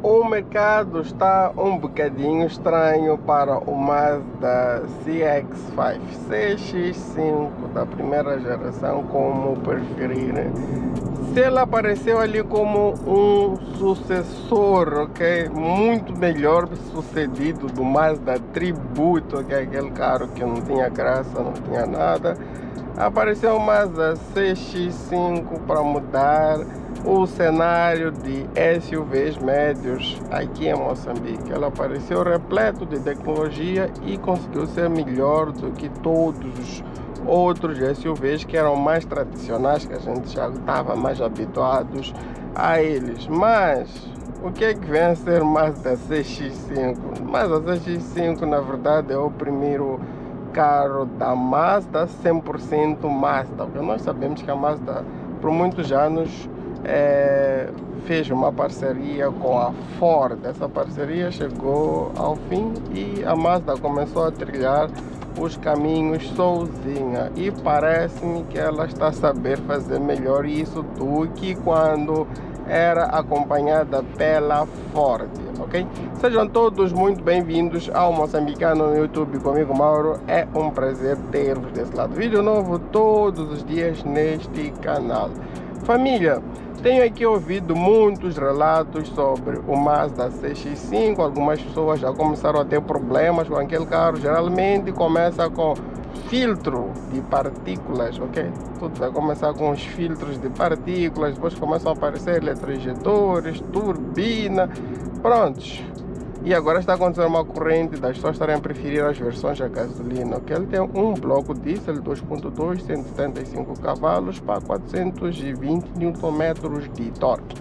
O mercado está um bocadinho estranho para o Mazda CX-5, CX-5 da primeira geração, como preferir. Se ele apareceu ali como um sucessor, ok? Muito melhor sucedido do Mazda Tributo, que é aquele carro que não tinha graça, não tinha nada. Apareceu o Mazda CX-5 para mudar o cenário de SUVs médios aqui em Moçambique. Ela apareceu repleto de tecnologia e conseguiu ser melhor do que todos os outros SUVs que eram mais tradicionais, que a gente já estava mais habituados a eles. Mas o que é que vem a ser Mazda CX-5? Mazda CX-5 na verdade é o primeiro carro da Mazda 100% Mazda. Porque nós sabemos que a Mazda por muitos anos fez uma parceria com a Ford. Essa parceria chegou ao fim e a Mazda começou a trilhar os caminhos sozinha, e parece-me que ela está a saber fazer melhor isso do que quando era acompanhada pela Ford, ok? Sejam todos muito bem-vindos ao Moçambicano no YouTube comigo, Mauro. É um prazer ter-vos desse lado. Vídeo novo todos os dias neste canal. Família, tenho aqui ouvido muitos relatos sobre o Mazda CX-5. Algumas pessoas já começaram a ter problemas com aquele carro. Geralmente começa com filtro de partículas, ok? Tudo vai começar com os filtros de partículas, depois começam a aparecer eletroinjetores, turbina, prontos. E agora está acontecendo uma corrente das pessoas estarem a preferir as versões a gasolina, que ele tem um bloco diesel 2.2, 175 cavalos para 420 Nm de torque.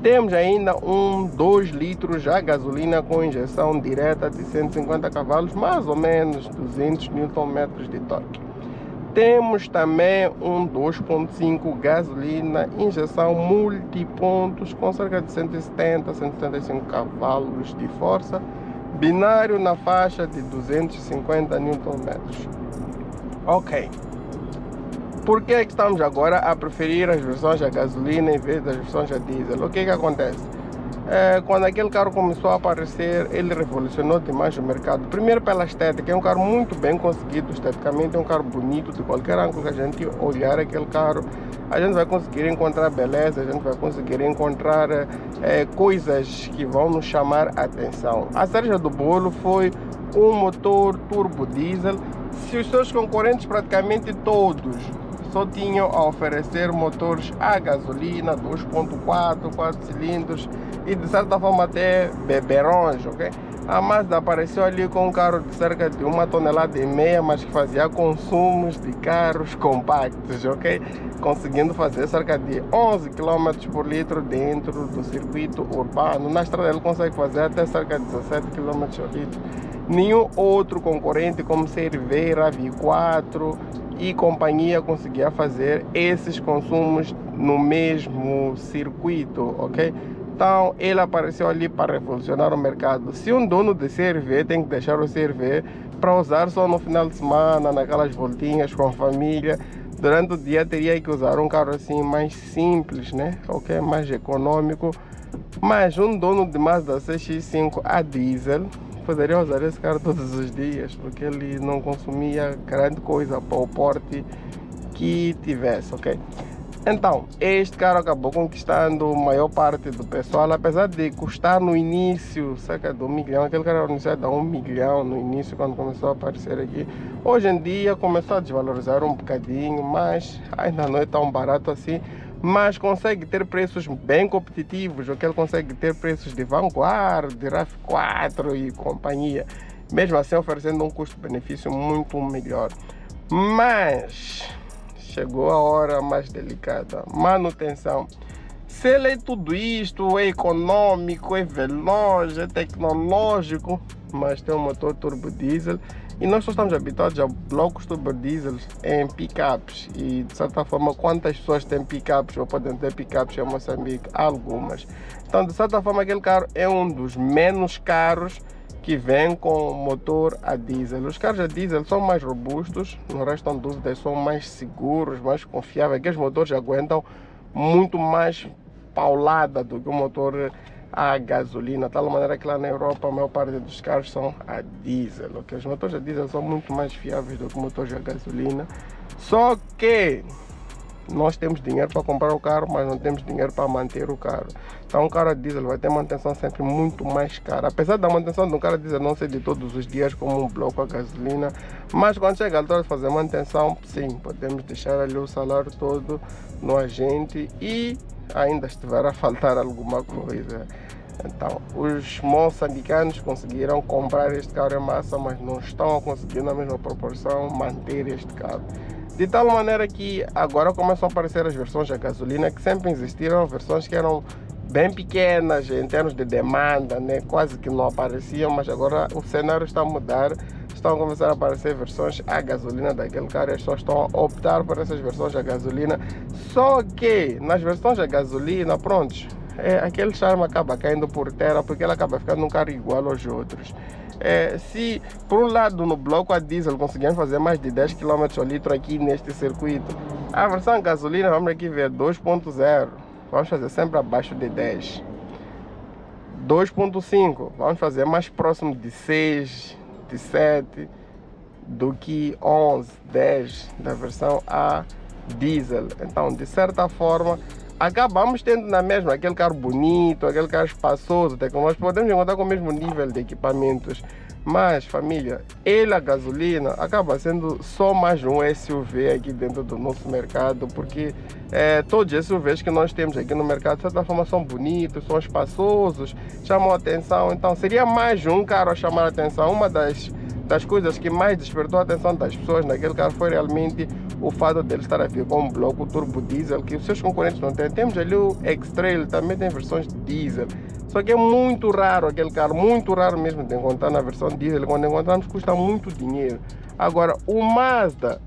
Temos ainda um 2 litros a gasolina com injeção direta de 150 cavalos, mais ou menos 200 Nm de torque. Temos também um 2.5 gasolina, injeção multipontos com cerca de 170, 175 cavalos de força, binário na faixa de 250 Nm. Ok. Por que estamos agora a preferir as versões a gasolina em vez das versões a diesel? O que acontece? Quando aquele carro começou a aparecer, ele revolucionou demais o mercado. Primeiro pela estética, é um carro muito bem conseguido esteticamente, é um carro bonito. De qualquer ângulo que a gente olhar aquele carro, a gente vai conseguir encontrar beleza, a gente vai conseguir encontrar coisas que vão nos chamar a atenção. A cereja do bolo foi um motor turbo diesel. Se os seus concorrentes praticamente todos só tinham a oferecer motores a gasolina 2.4, 4 cilindros e de certa forma até beberões, ok? A Mazda apareceu ali com um carro de cerca de 1,5 toneladas, mas que fazia consumos de carros compactos, ok? Conseguindo fazer cerca de 11 km por litro dentro do circuito urbano. Na estrada ele consegue fazer até cerca de 17 km por litro. Nenhum outro concorrente como CR-V, RAV4 e companhia conseguia fazer esses consumos no mesmo circuito, ok? Então ele apareceu ali para revolucionar o mercado. Se um dono de CR-V tem que deixar o CR-V para usar só no final de semana, naquelas voltinhas com a família, durante o dia teria que usar um carro assim mais simples, né? Ok? Mais econômico. Mas um dono de Mazda CX-5 a diesel poderia usar esse carro todos os dias, porque ele não consumia grande coisa para o porte que tivesse, ok? Então, este carro acabou conquistando a maior parte do pessoal, apesar de custar no início cerca de 1 milhão. Aquele carro era anunciado a 1 milhão no início, quando começou a aparecer aqui. Hoje em dia começou a desvalorizar um bocadinho, mas ainda não é tão barato assim. Mas consegue ter preços bem competitivos, ou que ele consegue ter preços de Vanguard, de RAV4 e companhia, mesmo assim oferecendo um custo-benefício muito melhor. Mas chegou a hora mais delicada: manutenção. Se ele é tudo isto, é econômico, é veloz, é tecnológico, mas tem um motor turbo diesel, e nós só estamos habituados a blocos turbo diesel em picapes, e de certa forma quantas pessoas têm picapes ou podem ter picapes em Moçambique? Algumas. Então de certa forma aquele carro é um dos menos caros que vem com motor a diesel. Os carros a diesel são mais robustos, não restam dúvidas, são mais seguros, mais confiáveis. Aqueles motores aguentam muito mais paulada do que o motor a gasolina, de tal maneira que lá na Europa a maior parte dos carros são a diesel, ok? Os motores a diesel são muito mais fiáveis do que motores a gasolina, só que nós temos dinheiro para comprar o carro, mas não temos dinheiro para manter o carro. Então um carro a diesel vai ter manutenção sempre muito mais cara. Apesar da manutenção de um carro a diesel não ser de todos os dias como um bloco a gasolina, mas quando chega a altura de fazer manutenção, sim, podemos deixar ali o salário todo no agente e ainda estiver a faltar alguma coisa. Então, os moçambicanos conseguiram comprar este carro em massa, mas não estão a conseguir na mesma proporção manter este carro. De tal maneira que agora começam a aparecer as versões a gasolina, que sempre existiram, versões que eram bem pequenas em termos de demanda, né? Quase que não apareciam, mas agora o cenário está a mudar. Estão a começar a aparecer versões a gasolina daquele carro e as pessoas estão a optar por essas versões a gasolina. Só que nas versões a gasolina, pronto, aquele charme acaba caindo por terra porque ele acaba ficando um carro igual aos outros. Se por um lado no bloco a diesel conseguimos fazer mais de 10 km ao litro aqui neste circuito, a versão a gasolina vamos aqui ver 2.0, vamos fazer sempre abaixo de 10. 2.5, vamos fazer mais próximo de 6, de 7 do que 11, 10 da versão a diesel. Então, de certa forma, acabamos tendo na mesma aquele carro bonito, aquele carro espaçoso, até que nós podemos encontrar com o mesmo nível de equipamentos. Mas, família, ele a gasolina acaba sendo só mais um SUV aqui dentro do nosso mercado, porque todos os SUVs que nós temos aqui no mercado, de certa forma, são bonitos, são espaçosos, chamam a atenção. Então, seria mais um carro a chamar a atenção. Uma das coisas que mais despertou a atenção das pessoas naquele carro foi realmente o fato dele estar a vir com um bloco turbo diesel que os seus concorrentes não têm. Temos ali o X-Trail, também tem versões de diesel, só que é muito raro aquele carro, muito raro mesmo de encontrar na versão diesel. Quando encontramos custa muito dinheiro. Agora o Mazda,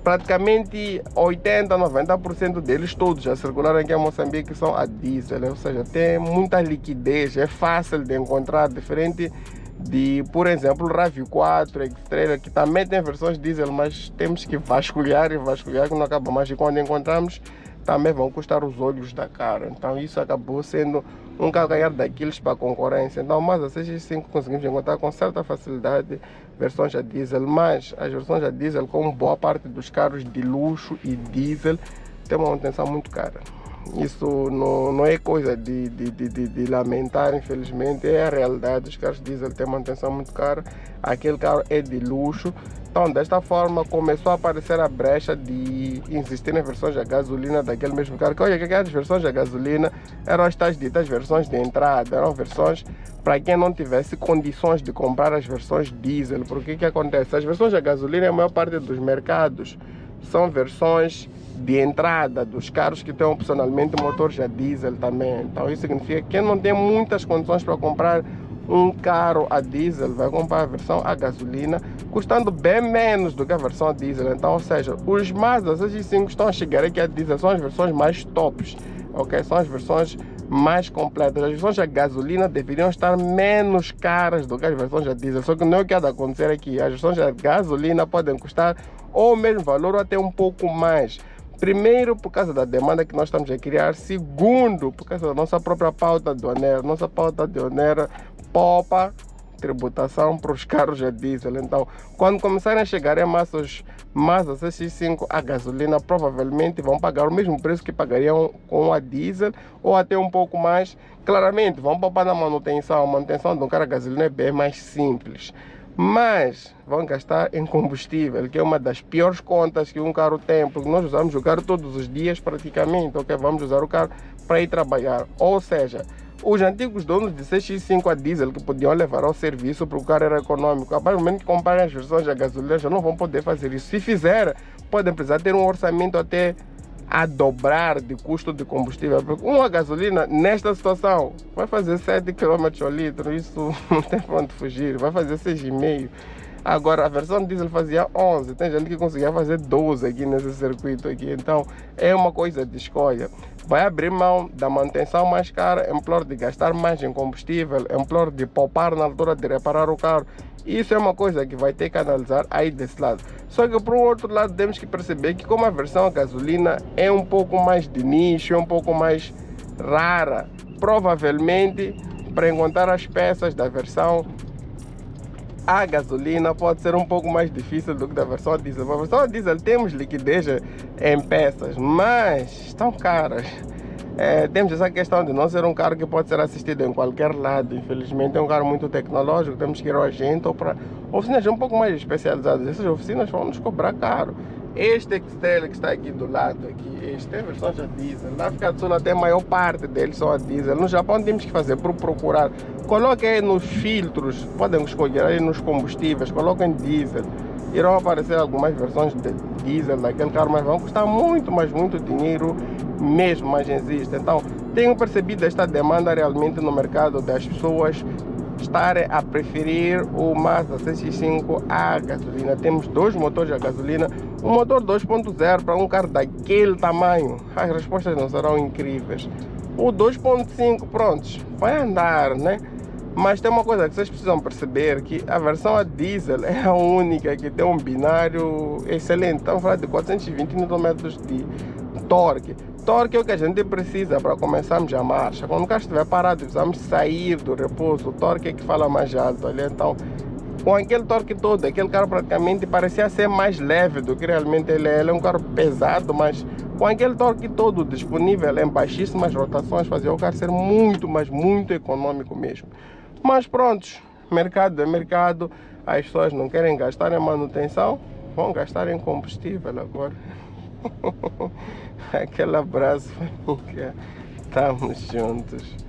praticamente 80, 90% deles todos já circularam aqui em Moçambique são a diesel, ou seja, tem muita liquidez, é fácil de encontrar, diferente de, por exemplo, o RAV4, X-Trail, que também tem versões diesel, mas temos que vasculhar e vasculhar que não acaba mais, e quando encontramos também vão custar os olhos da cara. Então isso acabou sendo um calcanhar daqueles para a concorrência. Então, mas a CX5 conseguimos encontrar com certa facilidade versões a diesel, mas as versões a diesel, como boa parte dos carros de luxo e diesel, tem uma manutenção muito cara. Isso não é coisa de lamentar, infelizmente, é a realidade. Os carros diesel têm manutenção muito cara, aquele carro é de luxo. Então, desta forma, começou a aparecer a brecha de existir em versões a gasolina daquele mesmo carro. Olha, que aquelas versões a gasolina eram as tais ditas versões de entrada, eram versões para quem não tivesse condições de comprar as versões diesel. Porque o que acontece? As versões a gasolina, a maior parte dos mercados, são versões de entrada dos carros que têm opcionalmente motores a diesel também. Então isso significa que quem não tem muitas condições para comprar um carro a diesel vai comprar a versão a gasolina, custando bem menos do que a versão a diesel. Então, ou seja, os Mazda CX-5 estão a chegar aqui a diesel, são as versões mais tops, ok? São as versões mais completas. As versões a gasolina deveriam estar menos caras do que as versões a diesel, só que não é o que há de acontecer aqui. As versões a gasolina podem custar ou o mesmo valor ou até um pouco mais. Primeiro, por causa da demanda que nós estamos a criar. Segundo, por causa da nossa própria pauta aduaneira. Nossa pauta aduaneira poupa tributação para os carros a diesel. Então, quando começarem a chegar em massa os Mazda CX-5 a gasolina, provavelmente vão pagar o mesmo preço que pagariam com a diesel ou até um pouco mais. Claramente, vão poupar na manutenção. A manutenção de um carro a gasolina é bem mais simples, mas vão gastar em combustível, que é uma das piores contas que um carro tem, porque nós usamos o carro todos os dias praticamente, ok? Vamos usar o carro para ir trabalhar, ou seja, os antigos donos de CX-5 a diesel que podiam levar ao serviço porque o carro era econômico, a partir do momento que comprarem as versões a gasolina já não vão poder fazer isso. Se fizer, podem precisar ter um orçamento até a dobrar de custo de combustível, porque uma gasolina nesta situação vai fazer 7 km ao litro, isso não tem para onde fugir, vai fazer 6,5. Agora a versão diesel fazia 11, tem gente que conseguia fazer 12 aqui nesse circuito aqui. Então é uma coisa de escolha. Vai abrir mão da manutenção mais cara, em prol de gastar mais em combustível, em prol de poupar na altura de reparar o carro. Isso é uma coisa que vai ter que analisar aí desse lado. Só que por um outro lado temos que perceber que como a versão a gasolina é um pouco mais de nicho, é um pouco mais rara, provavelmente para encontrar as peças da versão a gasolina pode ser um pouco mais difícil do que da versão a diesel. A versão a diesel temos liquidez em peças, mas estão caras. Temos essa questão de não ser um carro que pode ser assistido em qualquer lado. Infelizmente é um carro muito tecnológico, temos que ir ao agente ou para oficinas um pouco mais especializadas. Essas oficinas vão nos cobrar caro. Este X-Trail que está aqui do lado, este é a versão já diesel. Na África do Sul até a maior parte deles são a diesel. No Japão temos que fazer por procurar. Coloquem aí nos filtros, podem escolher aí nos combustíveis, coloquem diesel. Irão aparecer algumas versões de diesel daquele carro, mas vão custar muito, mas muito dinheiro mesmo, mas existe. Então, tenho percebido esta demanda realmente no mercado das pessoas estarem a preferir o Mazda CX-5 a gasolina. Temos dois motores a gasolina, um motor 2.0 para um carro daquele tamanho. As respostas não serão incríveis. O 2.5, prontos, vai andar, né? Mas tem uma coisa que vocês precisam perceber, que a versão a diesel é a única que tem um binário excelente. Estamos falando de 420 Nm de torque. Torque é o que a gente precisa para começarmos a marcha. Quando o carro estiver parado, precisamos sair do repouso. O torque é que fala mais alto ali. Então, com aquele torque todo, aquele carro praticamente parecia ser mais leve do que realmente ele é. Ele é um carro pesado, mas com aquele torque todo disponível em baixíssimas rotações, fazia o carro ser muito, mas muito econômico mesmo. Mas prontos, mercado é mercado. As pessoas não querem gastar em manutenção, vão gastar em combustível agora. Aquele abraço, família. Estamos juntos.